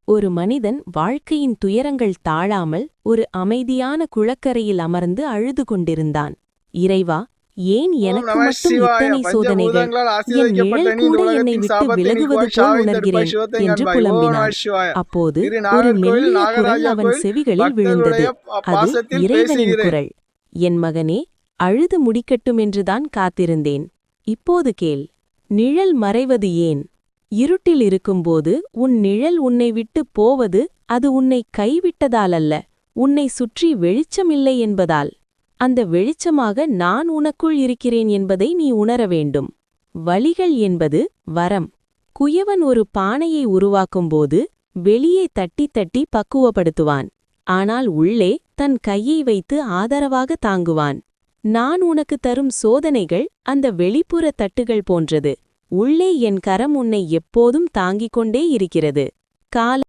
ஒரு மனிதன் வாழ்க்கையின் துயரங்கள் தாழாமல் ஒரு அமைதியான குளக்கரையில் அமர்ந்து அழுது கொண்டிருந்தான். இறைவா, ஏன் ஓம் எனக்கு நம மட்டும் சிவாய. இத்தனை சோதனைகள்? பஞ்சபூதங்களால் என் ஆசீர்வதிக்கப்பட்ட நிழல் நீ இந்த கூட என்னை உலகத்தின் விட்டு சாபத்தை விலகுவது நீக்குவாய். போல் ஷாவிந்தர் உணர்கிறேன் பரிசுத்தம் என்று காண்பாய். ஓம் நம புலம்பினான். சிவாய. அப்போது திரு ஒரு நாகர்கோவில் மெல்லிய குரல் நாகராஜா அவன் கோயில் செவிகளில் விழுந்தது. பக்தர்களுடைய அது பாசத்தில் இறைவனின் பேசுகிறேன். குரல். என் மகனே, அழுது முடிக்கட்டும் என்றுதான் காத்திருந்தேன். இப்போது கேள். நிழல் மறைவது ஏன்? இருட்டில் இருக்கும்போது உன் நிழல் உன்னை விட்டு போவது அது உன்னை கைவிட்டதாலல்ல, உன்னை சுற்றி வெளிச்சமில்லை என்பதால். அந்த வெளிச்சமாக நான் உனக்குள் இருக்கிறேன் என்பதை நீ உணர வேண்டும். வழிகள் என்பது வரம். குயவன் ஒரு பானையை உருவாக்கும்போது வெளியே தட்டி தட்டி பக்குவப்படுத்துவான். ஆனால் உள்ளே தன் கையை வைத்து ஆதரவாக தாங்குவான். நான் உனக்கு தரும் சோதனைகள் அந்த வெளிப்புற தட்டுகள் போன்றது. உள்ளே என் கரம் உன்னை எப்போதும் தாங்கிக் கொண்டே இருக்கிறது. கால